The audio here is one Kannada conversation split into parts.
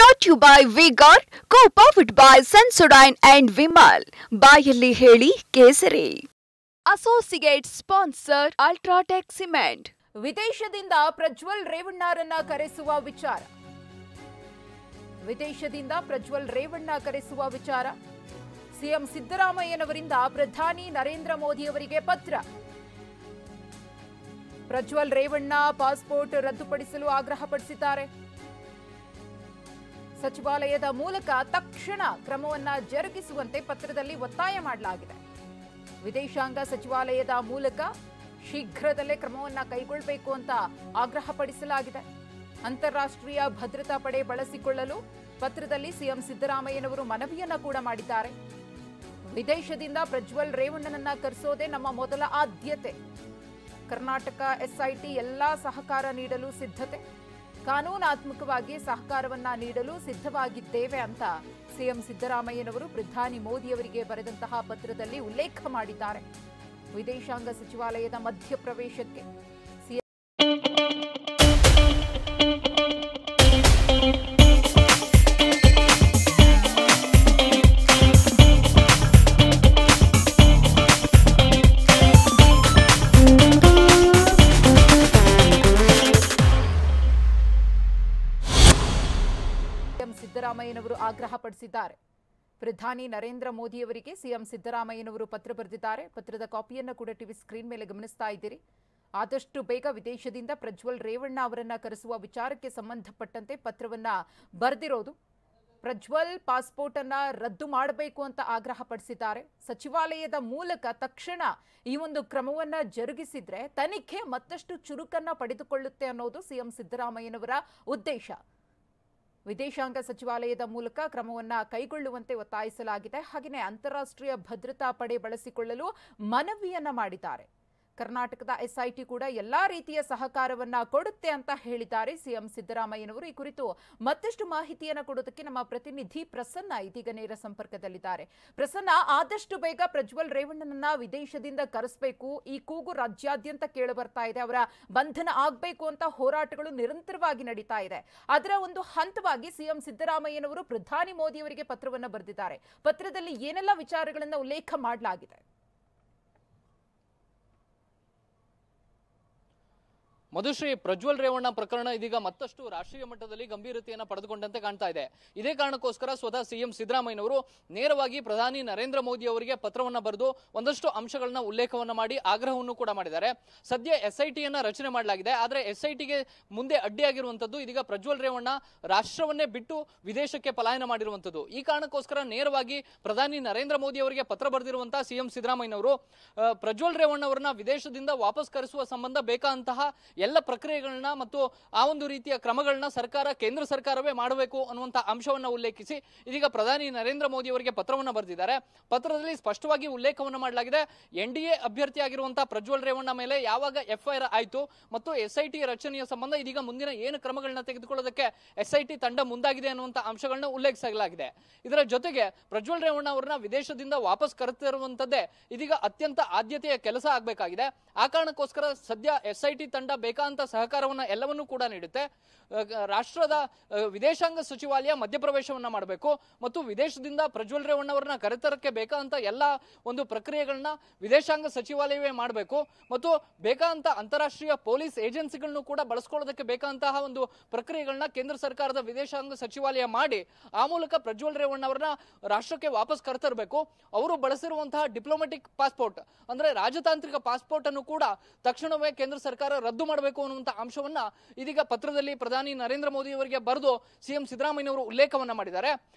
Brought to you by V-Guard, co-powered by Sensodyne and Vimal. ಬಾಯಲ್ಲಿ ಹೇಳಿ Kesari. Associate sponsor UltraTech cement. ವಿದೇಶದಿಂದ ಪ್ರಜ್ವಲ್ ರೇವಣ್ಣರನ್ನ ಕರೆಸುವ ವಿಚಾರ. ಸಿಎಂ ಸಿದ್ದರಾಮಯ್ಯನವರಿಂದ ಪ್ರಧಾನಿ ನರೇಂದ್ರ ಮೋದಿ ಅವರಿಗೆ ಪತ್ರ. ಪ್ರಜ್ವಲ್ ರೇವಣ್ಣ ಪಾಸ್ಪೋರ್ಟ್ ರದ್ದುಪಡಿಸಲು ಆಗ್ರಹಪಡಿಸಿದ್ದಾರೆ. ಸಚಿವಾಲಯದ ಮೂಲಕ ತಕ್ಷಣ ಕ್ರಮವನ್ನ ಜರುಗಿಸುವಂತೆ ಪತ್ರದಲ್ಲಿ ಒತ್ತಾಯ ಮಾಡಲಾಗಿದೆ. ವಿದೇಶಾಂಗ ಸಚಿವಾಲಯದ ಮೂಲಕ ಶೀಘ್ರದಲ್ಲೇ ಕ್ರಮವನ್ನ ಕೈಗೊಳ್ಳಬೇಕು ಅಂತ ಆಗ್ರಹಪಡಿಸಲಾಗಿದೆ. ಅಂತಾರಾಷ್ಟ್ರೀಯ ಭದ್ರತಾ ಪಡೆ ಬಳಸಿಕೊಳ್ಳಲು ಪತ್ರದಲ್ಲಿ ಸಿಎಂ ಸಿದ್ದರಾಮಯ್ಯನವರು ಮನವಿಯನ್ನ ಕೂಡ ಮಾಡಿದ್ದಾರೆ. ವಿದೇಶದಿಂದ ಪ್ರಜ್ವಲ್ ರೇವಣ್ಣನನ್ನ ಕರೆಸೋದೇ ನಮ್ಮ ಮೊದಲ ಆದ್ಯತೆ. ಕರ್ನಾಟಕ ಎಸ್ಐಟಿ ಎಲ್ಲಾ ಸಹಕಾರ ನೀಡಲು ಸಿದ್ಧತೆ, ಕಾನೂನಾತ್ಮಕವಾಗಿ ಸಹಕಾರವನ್ನ ನೀಡಲು ಸಿದ್ಧವಾಗಿದ್ದೇವೆ ಅಂತ ಸಿಎಂ ಸಿದ್ದರಾಮಯ್ಯನವರು ಪ್ರಧಾನಿ ಮೋದಿಯವರಿಗೆ ಬರೆದಂತಹ ಪತ್ರದಲ್ಲಿ ಉಲ್ಲೇಖ ಮಾಡಿದ್ದಾರೆ. ವಿದೇಶಾಂಗ ಸಚಿವಾಲಯದ ಮಧ್ಯಪ್ರವೇಶಕ್ಕೆ ಸಿದ್ದರಾಮಯ್ಯನವರು ಆಗ್ರಹಪಡಿಸಿದ್ದಾರೆ. ಪ್ರಧಾನಿ ನರೇಂದ್ರ ಮೋದಿಯವರಿಗೆ ಸಿಎಂ ಸಿದ್ದರಾಮಯ್ಯನವರು ಪತ್ರ ಬರೆದಿದ್ದಾರೆ. ಪತ್ರದ ಕಾಪಿಯನ್ನು ಕೂಡ ಟಿವಿ ಸ್ಕ್ರೀನ್ ಮೇಲೆ ಗಮನಿಸ್ತಾ ಇದ್ದೀರಿ. ಆದಷ್ಟು ಬೇಗ ವಿದೇಶದಿಂದ ಪ್ರಜ್ವಲ್ ರೇವಣ್ಣ ಅವರನ್ನ ಕರೆಸುವ ವಿಚಾರಕ್ಕೆ ಸಂಬಂಧಪಟ್ಟಂತೆ ಪತ್ರವನ್ನ ಬರೆದಿರೋದು. ಪ್ರಜ್ವಲ್ ಪಾಸ್ಪೋರ್ಟ್ ಅನ್ನ ರದ್ದು ಮಾಡಬೇಕು ಅಂತ ಆಗ್ರಹಪಡಿಸಿದ್ದಾರೆ. ಸಚಿವಾಲಯದ ಮೂಲಕ ತಕ್ಷಣ ಈ ಒಂದು ಕ್ರಮವನ್ನ ಜರುಗಿಸಿದ್ರೆ ತನಿಖೆ ಮತ್ತಷ್ಟು ಚುರುಕನ್ನ ಪಡೆದುಕೊಳ್ಳುತ್ತೆ ಅನ್ನೋದು ಸಿಎಂ ಸಿದ್ದರಾಮಯ್ಯನವರ ಉದ್ದೇಶ. ವಿದೇಶಾಂಗ ಸಚಿವಾಲಯದ ಮೂಲಕ ಕ್ರಮವನ್ನ ಕೈಗೊಳ್ಳುವಂತೆ ಒತ್ತಾಯಿಸಲಾಗಿದೆ. ಹಾಗೆಯೇ ಅಂತಾರಾಷ್ಟ್ರೀಯ ಭದ್ರತಾ ಪಡೆ ಬಳಸಿಕೊಳ್ಳಲು ಮನವಿಯನ್ನ ಮಾಡಿದ್ದಾರೆ. ಕರ್ನಾಟಕದ ಎಸ್ಐಟಿ ಕೂಡ ಎಲ್ಲಾ ರೀತಿಯ ಸಹಕಾರವನ್ನ ಕೊಡುತ್ತೆ ಅಂತ ಹೇಳಿದ್ದಾರೆ ಸಿಎಂ ಸಿದ್ದರಾಮಯ್ಯನವರು. ಈ ಕುರಿತು ಮತ್ತಷ್ಟು ಮಾಹಿತಿಯನ್ನು ಕೊಡೋದಕ್ಕೆ ನಮ್ಮ ಪ್ರತಿನಿಧಿ ಪ್ರಸನ್ನ ಇದೀಗ ನೇರ ಸಂಪರ್ಕದಲ್ಲಿದ್ದಾರೆ. ಪ್ರಸನ್ನ, ಆದಷ್ಟು ಬೇಗ ಪ್ರಜ್ವಲ್ ರೇವಣ್ಣನನ್ನ ವಿದೇಶದಿಂದ ಕರೆಸಬೇಕು, ಈ ಕೂಗು ರಾಜ್ಯಾದ್ಯಂತ ಕೇಳಿ ಬರ್ತಾ ಇದೆ. ಅವರ ಬಂಧನ ಆಗಬೇಕು ಅಂತ ಹೋರಾಟಗಳು ನಿರಂತರವಾಗಿ ನಡೀತಾ ಇದೆ. ಅದರ ಒಂದು ಹಂತವಾಗಿ ಸಿಎಂ ಸಿದ್ದರಾಮಯ್ಯನವರು ಪ್ರಧಾನಿ ಮೋದಿ ಅವರಿಗೆ ಪತ್ರವನ್ನು ಬರೆದಿದ್ದಾರೆ. ಪತ್ರದಲ್ಲಿ ಏನೆಲ್ಲ ವಿಚಾರಗಳನ್ನು ಉಲ್ಲೇಖ ಮಾಡಲಾಗಿದೆ? ಮಧುಶ್ರೀ, ಪ್ರಜ್ವಲ್ ರೇವಣ್ಣ ಪ್ರಕರಣ ಇದೀಗ ಮತ್ತಷ್ಟು ರಾಷ್ಟ್ರೀಯ ಮಟ್ಟದಲ್ಲಿ ಗಂಭೀರತೆಯನ್ನು ಪಡೆದುಕೊಂಡಂತೆ ಕಾಣ್ತಾ ಇದೆ. ಇದೇ ಕಾರಣಕ್ಕೋಸ್ಕರ ಸ್ವತಃ ಸಿಎಂ ಸಿದ್ದರಾಮಯ್ಯನವರು ನೇರವಾಗಿ ಪ್ರಧಾನಿ ನರೇಂದ್ರ ಮೋದಿ ಅವರಿಗೆ ಪತ್ರವನ್ನು ಬರೆದು ಒಂದಷ್ಟು ಅಂಶಗಳನ್ನ ಉಲ್ಲೇಖವನ್ನು ಮಾಡಿ ಆಗ್ರಹವನ್ನು ಕೂಡ ಮಾಡಿದ್ದಾರೆ. ಸದ್ಯ ಎಸ್ಐಟಿಯನ್ನ ರಚನೆ ಮಾಡಲಾಗಿದೆ. ಆದರೆ ಎಸ್ಐಟಿಗೆ ಮುಂದೆ ಅಡ್ಡಿಯಾಗಿರುವಂತದ್ದು ಇದೀಗ ಪ್ರಜ್ವಲ್ ರೇವಣ್ಣ ರಾಷ್ಟ್ರವನ್ನೇ ಬಿಟ್ಟು ವಿದೇಶಕ್ಕೆ ಪಲಾಯನ ಮಾಡಿರುವಂತದ್ದು. ಈ ಕಾರಣಕ್ಕೋಸ್ಕರ ನೇರವಾಗಿ ಪ್ರಧಾನಿ ನರೇಂದ್ರ ಮೋದಿ ಅವರಿಗೆ ಪತ್ರ ಬರೆದಿರುವಂತಹ ಸಿಎಂ ಸಿದ್ದರಾಮಯ್ಯನವರು ಪ್ರಜ್ವಲ್ ರೇವಣ್ಣ ಅವರನ್ನ ವಿದೇಶದಿಂದ ವಾಪಸ್ ಕರೆಸುವ ಸಂಬಂಧ ಬೇಕಾದಂತಹ ಎಲ್ಲ ಪ್ರಕ್ರಿಯೆಗಳನ್ನ ಮತ್ತು ಆ ಒಂದು ರೀತಿಯ ಕ್ರಮಗಳನ್ನ ಕೇಂದ್ರ ಸರ್ಕಾರವೇ ಮಾಡಬೇಕು ಅನ್ನುವಂತ ಅಂಶವನ್ನ ಉಲ್ಲೇಖಿಸಿ ಇದೀಗ ಪ್ರಧಾನಿ ನರೇಂದ್ರ ಮೋದಿ ಅವರಿಗೆ ಪತ್ರವನ್ನ ಬರೆದಿದ್ದಾರೆ. ಪತ್ರದಲ್ಲಿ ಸ್ಪಷ್ಟವಾಗಿ ಉಲ್ಲೇಖವನ್ನು ಮಾಡಲಾಗಿದೆ. ಎನ್ಡಿಎ ಅಭ್ಯರ್ಥಿಯಾಗಿರುವಂತಹ ಪ್ರಜ್ವಲ್ ರೇವಣ್ಣ ಮೇಲೆ ಯಾವಾಗ ಎಫ್ಐಆರ್ ಆಯಿತು ಮತ್ತು ಎಸ್ಐಟಿ ರಚನೆಯ ಸಂಬಂಧ ಇದೀಗ ಮುಂದಿನ ಏನು ಕ್ರಮಗಳನ್ನ ತೆಗೆದುಕೊಳ್ಳೋದಕ್ಕೆ ಎಸ್ಐಟಿ ತಂಡ ಮುಂದಾಗಿದೆ ಅನ್ನುವಂತ ಅಂಶಗಳನ್ನ ಉಲ್ಲೇಖಿಸಲಾಗಿದೆ. ಇದರ ಜೊತೆಗೆ ಪ್ರಜ್ವಲ್ ರೇವಣ್ಣ ಅವರನ್ನ ವಿದೇಶದಿಂದ ವಾಪಸ್ ಕರೆತಿರುವಂತದ್ದೇ ಇದೀಗ ಅತ್ಯಂತ ಆದ್ಯತೆಯ ಕೆಲಸ ಆಗಬೇಕಾಗಿದೆ. ಆ ಕಾರಣಕ್ಕೋಸ್ಕರ ಸದ್ಯ ಎಸ್ಐಟಿ ತಂಡ ಬೇಕಾದಂತ ಸಹಕಾರವನ್ನ ಎಲ್ಲವನ್ನೂ ಕೂಡ ನೀಡುತ್ತೆ. ರಾಷ್ಟ್ರದ ವಿದೇಶಾಂಗ ಸಚಿವಾಲಯ ಮಧ್ಯಪ್ರವೇಶವನ್ನ ಮಾಡಬೇಕು ಮತ್ತು ವಿದೇಶದಿಂದ ಪ್ರಜ್ವಲ್ ರೇವಣ್ಣ ಅವರನ್ನ ಕರೆತರಕ್ಕೆ ಬೇಕಾದಂತ ಎಲ್ಲ ಒಂದು ಪ್ರಕ್ರಿಯೆಗಳನ್ನ ವಿದೇಶಾಂಗ ಸಚಿವಾಲಯವೇ ಮಾಡಬೇಕು ಮತ್ತು ಬೇಕಾದಂತ ಅಂತಾರಾಷ್ಟ್ರೀಯ ಪೊಲೀಸ್ ಏಜೆನ್ಸಿಗಳನ್ನು ಕೂಡ ಬಳಸ್ಕೊಳ್ಳೋದಕ್ಕೆ ಬೇಕಾದಂತಹ ಒಂದು ಪ್ರಕ್ರಿಯೆಗಳನ್ನ ಕೇಂದ್ರ ಸರ್ಕಾರದ ವಿದೇಶಾಂಗ ಸಚಿವಾಲಯ ಮಾಡಿ ಆ ಮೂಲಕ ಪ್ರಜ್ವಲ್ ರೇವಣ್ಣ ಅವರನ್ನ ರಾಷ್ಟ್ರಕ್ಕೆ ವಾಪಸ್ ಕರೆತರಬೇಕು. ಅವರು ಬಳಸಿರುವಂತಹ ಡಿಪ್ಲೊಮ್ಯಾಟಿಕ್ ಪಾಸ್ಪೋರ್ಟ್ ಅಂದ್ರೆ ರಾಜತಾಂತ್ರಿಕ ಪಾಸ್ಪೋರ್ಟ್ ಅನ್ನು ಕೂಡ ತಕ್ಷಣವೇ ಕೇಂದ್ರ ಸರ್ಕಾರ ರದ್ದು ಮಾಡಬೇಕು ಅನ್ನುವಂತ ಅಂಶವನ್ನ ಇದೀಗ ಪತ್ರದಲ್ಲಿ ಪ್ರಧಾನಿ ನರೇಂದ್ರ ಮೋದಿ ಅವರಿಗೆ ಬರೆದು ಸಿಎಂ ಸಿದ್ದರಾಮಯ್ಯನವರು ಉಲ್ಲೇಖವನ್ನ ಮಾಡಿದ್ದಾರೆ.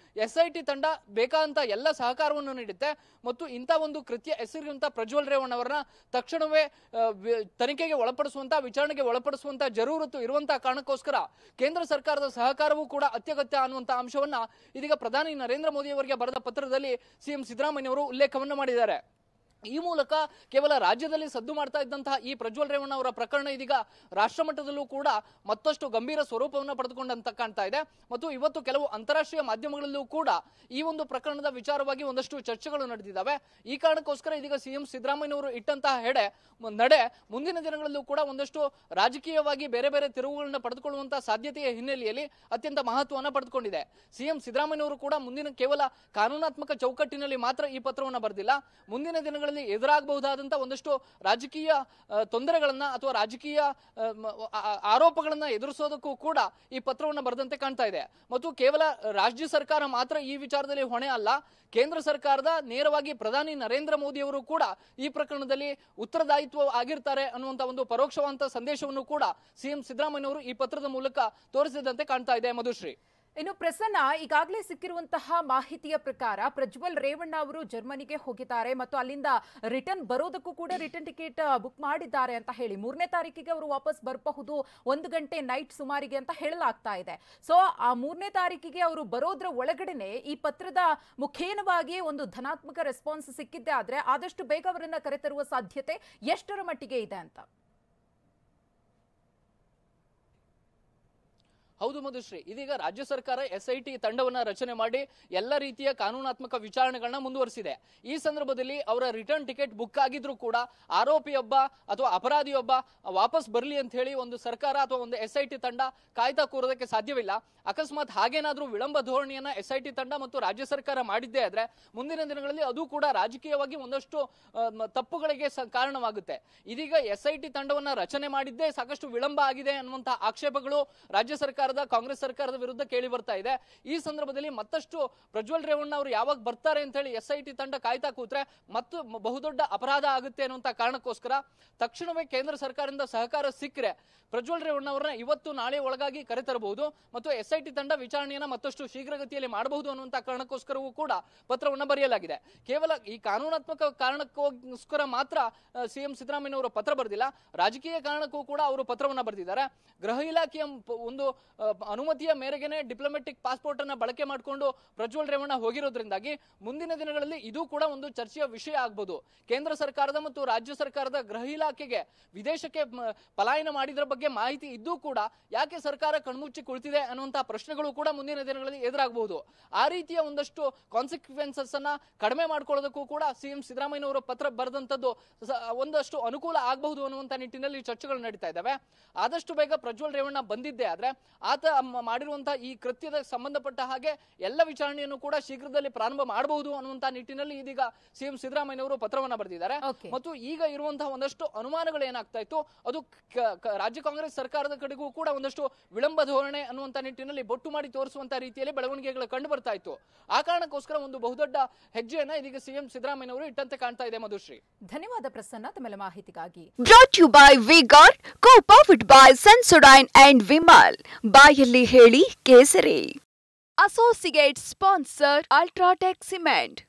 ಎಸ್ಐಟಿ ತಂಡ ಬೇಕಾದಂತ ಎಲ್ಲ ಸಹಕಾರವನ್ನು ನೀಡುತ್ತೆ ಮತ್ತು ಇಂಥ ಒಂದು ಕೃತ್ಯ ಎಸಗಿರುವಂತಹ ಪ್ರಜ್ವಲ್ ರೇವಣ್ಣ ಅವರನ್ನ ತಕ್ಷಣವೇ ತನಿಖೆಗೆ ಒಳಪಡಿಸುವಂತ ವಿಚಾರಣೆಗೆ ಒಳಪಡಿಸುವಂತ ಜರೂರತ್ತು ಇರುವಂತಹ ಕಾರಣಕ್ಕೋಸ್ಕರ ಕೇಂದ್ರ ಸರ್ಕಾರದ ಸಹಕಾರವೂ ಕೂಡ ಅತ್ಯಗತ್ಯ ಅನ್ನುವಂತ ಅಂಶವನ್ನ ಇದೀಗ ಪ್ರಧಾನಿ ನರೇಂದ್ರ ಮೋದಿ ಅವರಿಗೆ ಬರೆದ ಪತ್ರದಲ್ಲಿ ಸಿಎಂ ಸಿದ್ದರಾಮಯ್ಯನವರು ಉಲ್ಲೇಖವನ್ನ ಮಾಡಿದ್ದಾರೆ. ಈ ಮೂಲಕ ಕೇವಲ ರಾಜ್ಯದಲ್ಲಿ ಸದ್ದು ಮಾಡ್ತಾ ಇದ್ದಂತಹ ಈ ಪ್ರಜ್ವಲ್ ರೇವಣ್ಣ ಅವರ ಪ್ರಕರಣ ಇದೀಗ ರಾಷ್ಟ್ರ ಮಟ್ಟದಲ್ಲೂ ಕೂಡ ಮತ್ತಷ್ಟು ಗಂಭೀರ ಸ್ವರೂಪವನ್ನು ಪಡೆದುಕೊಂಡಂತ ಕಾಣ್ತಾ ಇದೆ. ಮತ್ತು ಇವತ್ತು ಕೆಲವು ಅಂತಾರಾಷ್ಟ್ರೀಯ ಮಾಧ್ಯಮಗಳಲ್ಲೂ ಕೂಡ ಈ ಒಂದು ಪ್ರಕರಣದ ವಿಚಾರವಾಗಿ ಒಂದಷ್ಟು ಚರ್ಚೆಗಳು ನಡೆದಿದ್ದಾವೆ. ಈ ಕಾರಣಕ್ಕೋಸ್ಕರ ಇದೀಗ ಸಿಎಂ ಸಿದ್ದರಾಮಯ್ಯನವರು ಇಟ್ಟಂತಹ ನಡೆ ಮುಂದಿನ ದಿನಗಳಲ್ಲೂ ಕೂಡ ಒಂದಷ್ಟು ರಾಜಕೀಯವಾಗಿ ಬೇರೆ ಬೇರೆ ತಿರುವುಗಳನ್ನ ಪಡೆದುಕೊಳ್ಳುವಂತಹ ಸಾಧ್ಯತೆಯ ಹಿನ್ನೆಲೆಯಲ್ಲಿ ಅತ್ಯಂತ ಮಹತ್ವವನ್ನು ಪಡೆದುಕೊಂಡಿದೆ. ಸಿಎಂ ಸಿದ್ದರಾಮಯ್ಯನವರು ಕೂಡ ಮುಂದಿನ ಕೇವಲ ಕಾನೂನಾತ್ಮಕ ಚೌಕಟ್ಟಿನಲ್ಲಿ ಮಾತ್ರ ಈ ಪತ್ರವನ್ನು ಬರೆದಿಲ್ಲ, ಮುಂದಿನ ದಿನಗಳಲ್ಲಿ ಎದುರಾಗಬಹುದಾದಂತಹ ಒಂದಷ್ಟು ರಾಜಕೀಯ ತೊಂದರೆಗಳನ್ನ ಅಥವಾ ರಾಜಕೀಯ ಆರೋಪಗಳನ್ನ ಎದುರಿಸೋದಕ್ಕೂ ಕೂಡ ಈ ಪತ್ರವನ್ನು ಬರೆದಂತೆ ಕಾಣ್ತಾ ಇದೆ. ಮತ್ತು ಕೇವಲ ರಾಜ್ಯ ಸರ್ಕಾರ ಮಾತ್ರ ಈ ವಿಚಾರದಲ್ಲಿ ಹೊಣೆ ಅಲ್ಲ, ಕೇಂದ್ರ ಸರ್ಕಾರದ ನೇರವಾಗಿ ಪ್ರಧಾನಿ ನರೇಂದ್ರ ಮೋದಿ ಅವರು ಕೂಡ ಈ ಪ್ರಕರಣದಲ್ಲಿ ಉತ್ತರದಾಯಿತ್ವ ಆಗಿರ್ತಾರೆ ಅನ್ನುವಂತ ಒಂದು ಪರೋಕ್ಷವಾದಂತಹ ಸಂದೇಶವನ್ನು ಕೂಡ ಸಿಎಂ ಸಿದ್ದರಾಮಯ್ಯನವರು ಈ ಪತ್ರದ ಮೂಲಕ ತೋರಿಸಿದಂತೆ ಕಾಣ್ತಾ ಇದೆ. ಮಧುಶ್ರೀ, ಇನ್ನು ಪ್ರಸನ್ನ, ಈಗಾಗಲೇ ಸಿಕ್ಕಿರುವಂತಹ ಮಾಹಿತಿಯ ಪ್ರಕಾರ ಪ್ರಜ್ವಲ್ ರೇವಣ್ಣ ಅವರು ಜರ್ಮನಿಗೆ ಹೋಗಿದ್ದಾರೆ ಮತ್ತು ಅಲ್ಲಿಂದ ರಿಟರ್ನ್ ಬರೋದಕ್ಕೂ ಕೂಡ ರಿಟರ್ನ್ ಟಿಕೆಟ್ ಬುಕ್ ಮಾಡಿದ್ದಾರೆ ಅಂತ ಹೇಳಿ 3ನೇ ತಾರೀಕಿಗೆ ಅವರು ವಾಪಸ್ ಬರಬಹುದು, 1 ಗಂಟೆ ನೈಟ್ ಸುಮಾರಿಗೆ ಅಂತ ಹೇಳಲಾಗ್ತಾ ಇದೆ. ಸೊ ಆ 3ನೇ ತಾರೀಕಿಗೆ ಅವರು ಬರೋದ್ರ ಒಳಗಡೆನೆ ಈ ಪತ್ರದ ಮುಖೇನವಾಗಿ ಒಂದು ಧನಾತ್ಮಕ ರೆಸ್ಪಾನ್ಸ್ ಸಿಕ್ಕಿದ್ದೆ ಆದ್ರೆ ಆದಷ್ಟು ಬೇಗ ಅವರನ್ನ ಕರೆತರುವ ಸಾಧ್ಯತೆ ಎಷ್ಟರ ಮಟ್ಟಿಗೆ ಇದೆ ಅಂತ? ಹೌದು ಮಧುಶ್ರೀ, ಇದೀಗ ರಾಜ್ಯ ಸರ್ಕಾರ SIT ತಂಡವನ್ನ ರಚನೆ ಮಾಡಿ ಎಲ್ಲ ರೀತಿಯ ಕಾನೂನಾತ್ಮಕ ವಿಚಾರಣೆಗಳನ್ನ ಮುಂದುವರಿಸಿದೆ. ಈ ಸಂದರ್ಭದಲ್ಲಿ ಅವರ ರಿಟರ್ನ್ ಟಿಕೆಟ್ ಬುಕ್ ಆಗಿದ್ರು ಕೂಡ ಆರೋಪಿಯೊಬ್ಬ ಅಥವಾ ಅಪರಾಧಿಯೊಬ್ಬ ವಾಪಸ್ ಬರಲಿ ಅಂತ ಹೇಳಿ ಒಂದು ಸರ್ಕಾರ ಅಥವಾ ಒಂದು SIT ತಂಡ ಕಾಯ್ತಾ ಕೂರೋದಕ್ಕೆ ಸಾಧ್ಯವಿಲ್ಲ. ಅಕಸ್ಮಾತ್ ಹಾಗೇನಾದ್ರೂ ವಿಳಂಬ ಧೋರಣೆಯನ್ನ SIT ತಂಡ ಮತ್ತು ರಾಜ್ಯ ಸರ್ಕಾರ ಮಾಡಿದ್ದೇ ಆದ್ರೆ ಮುಂದಿನ ದಿನಗಳಲ್ಲಿ ಅದು ಕೂಡ ರಾಜಕೀಯವಾಗಿ ಒಂದಷ್ಟು ತಪ್ಪುಗಳಿಗೆ ಕಾರಣವಾಗುತ್ತೆ. ಇದೀಗ SIT ತಂಡವನ್ನ ರಚನೆ ಮಾಡಿದ್ದೇ ಸಾಕಷ್ಟು ವಿಳಂಬ ಆಗಿದೆ ಅನ್ನುವಂತಹ ಆಕ್ಷೇಪಗಳು ರಾಜ್ಯ ಸರ್ಕಾರ ಕಾಂಗ್ರೆಸ್ ಸರ್ಕಾರದ ವಿರುದ್ಧ ಕೇಳಿ ಬರ್ತಾ ಇದೆ. ಈ ಸಂದರ್ಭದಲ್ಲಿ ಮತ್ತಷ್ಟು ಪ್ರಜ್ವಲ್ ರೇವಣ್ಣ ಅವರು ಯಾವಾಗ ಬರ್ತಾರೆ ಅಂತ ಹೇಳಿ SIT ತಂಡ ಕಾಯ್ತಾ ಕೂತ್ರೆ ಮತ್ತು ಬಹುದೊಡ್ಡ ಅಪರಾಧ ಆಗುತ್ತೆ ಅನ್ನುವಂತ ಕಾರಣಕ್ಕೋಸ್ಕರ ತಕ್ಷಣವೇ ಕೇಂದ್ರ ಸರ್ಕಾರದಿಂದ ಸಹಕಾರ ಸಿಕ್ಕರೆ ಪ್ರಜ್ವಲ್ ರೇವಣ್ಣ ಅವರನ್ನ ಇವತ್ತು ನಾಳೆ ಒಳಗಾಗಿ ಕರೆತರಬಹುದು ಮತ್ತು SIT ತಂಡ ವಿಚಾರಣೆಯನ್ನ ಮತ್ತಷ್ಟು ಶೀಘ್ರಗತಿಯಲ್ಲಿ ಮಾಡಬಹುದು ಅನ್ನುವಂತ ಕಾರಣಕ್ಕೋಸ್ಕರವೂ ಕೂಡ ಪತ್ರವನ್ನ ಬರೆಯಲಾಗಿದೆ. ಕೇವಲ ಈ ಕಾನೂನಾತ್ಮಕ ಕಾರಣಕ್ಕೋಸ್ಕರ ಮಾತ್ರ ಸಿಎಂ ಸಿದ್ದರಾಮಯ್ಯನವರು ಪತ್ರ ಬರೆದಿಲ್ಲ, ರಾಜಕೀಯ ಕಾರಣಕ್ಕೂ ಕೂಡ ಅವರು ಪತ್ರವನ್ನ ಬರೆದಿದ್ದಾರೆ. ಗೃಹ ಇಲಾಖೆಯ ಒಂದು ಅನುಮತಿಯ ಮೇರೆಗೆನೆ ಡಿಪ್ಲೊಮ್ಯಾಟಿಕ್ ಪಾಸ್ಪೋರ್ಟ್ ಅನ್ನ ಬಳಕೆ ಮಾಡಿಕೊಂಡು ಪ್ರಜ್ವಲ್ ರೇವಣ್ಣ ಹೋಗಿರೋದ್ರಿಂದಾಗಿ ಮುಂದಿನ ದಿನಗಳಲ್ಲಿ ಇದು ಕೂಡ ಒಂದು ಚರ್ಚೆಯ ವಿಷಯ ಆಗಬಹುದು. ಕೇಂದ್ರ ಸರ್ಕಾರದ ಮತ್ತು ರಾಜ್ಯ ಸರ್ಕಾರದ ಗೃಹ ಇಲಾಖೆಗೆ ವಿದೇಶಕ್ಕೆ ಪಲಾಯನ ಮಾಡಿದ್ರ ಬಗ್ಗೆ ಮಾಹಿತಿ ಇದ್ದೂ ಕೂಡ ಯಾಕೆ ಸರ್ಕಾರ ಕಣ್ಮುಚ್ಚಿ ಕುಳಿತಿದೆ ಅನ್ನುವಂತಹ ಪ್ರಶ್ನೆಗಳು ಕೂಡ ಮುಂದಿನ ದಿನಗಳಲ್ಲಿ ಎದುರಾಗಬಹುದು. ಆ ರೀತಿಯ ಒಂದಷ್ಟು ಕಾನ್ಸಿಕ್ವೆನ್ಸಸ್ ಅನ್ನ ಕಡಿಮೆ ಮಾಡ್ಕೊಳ್ಳೋದಕ್ಕೂ ಕೂಡ ಸಿಎಂ ಸಿದ್ದರಾಮಯ್ಯನವರು ಪತ್ರ ಬರೆದಂತದ್ದು ಒಂದಷ್ಟು ಅನುಕೂಲ ಆಗಬಹುದು ಅನ್ನುವಂತ ನಿಟ್ಟಿನಲ್ಲಿ ಚರ್ಚೆಗಳು ನಡೀತಾ ಇದ್ದಾವೆ. ಆದಷ್ಟು ಬೇಗ ಪ್ರಜ್ವಲ್ ರೇವಣ್ಣ ಬಂದಿದ್ದೆ ಆದ್ರೆ ಆತ ಮಾಡಿರುವಂತಹ ಈ ಕೃತ್ಯದ ಸಂಬಂಧಪಟ್ಟ ಹಾಗೆ ಎಲ್ಲ ವಿಚಾರಣೆಯನ್ನು ಕೂಡ ಶೀಘ್ರದಲ್ಲಿ ಪ್ರಾರಂಭ ಮಾಡಬಹುದು ಅನ್ನುವಂತ ನಿಟ್ಟಿನಲ್ಲಿ ಇದೀಗ ಸಿಎಂ ಸಿದ್ದರಾಮಯ್ಯನವರು ಪತ್ರವನ್ನ ಬರೆದಿದ್ದಾರೆ. ಮತ್ತು ಈಗ ಇರುವಂತಹ ಒಂದಷ್ಟು ಅನುಮಾನಗಳು ಏನಾಗ್ತಾ ಇತ್ತು ಅದು ರಾಜ್ಯ ಕಾಂಗ್ರೆಸ್ ಸರ್ಕಾರದ ಕಡೆಗೂ ಕೂಡ ಒಂದಷ್ಟು ವಿಳಂಬ ಧೋರಣೆ ಅನ್ನುವಂತ ನಿಟ್ಟಿನಲ್ಲಿ ಬೊಟ್ಟು ಮಾಡಿ ತೋರಿಸುವಂತ ರೀತಿಯಲ್ಲಿ ಬೆಳವಣಿಗೆಗಳು ಕಂಡು ಬರ್ತಾ ಇತ್ತು. ಆ ಕಾರಣಕ್ಕೋಸ್ಕರ ಒಂದು ಬಹುದೊಡ್ಡ ಹೆಜ್ಜೆಯನ್ನ ಇದೀಗ ಸಿಎಂ ಸಿದ್ದರಾಮಯ್ಯನವರು ಇಟ್ಟಂತೆ ಕಾಣ್ತಾ ಇದೆ. ಮಧುಶ್ರೀ, ಧನ್ಯವಾದ ಪ್ರಸನ್ನ ತಮ್ಮೆಲ್ಲ ಮಾಹಿತಿಗಾಗಿ. Brought you by Vigor, co powered by Sensodyne and Vimal. ಬಾಯಲ್ಲಿ ಹೇಳಿ Kesari. Associate sponsor UltraTech cement.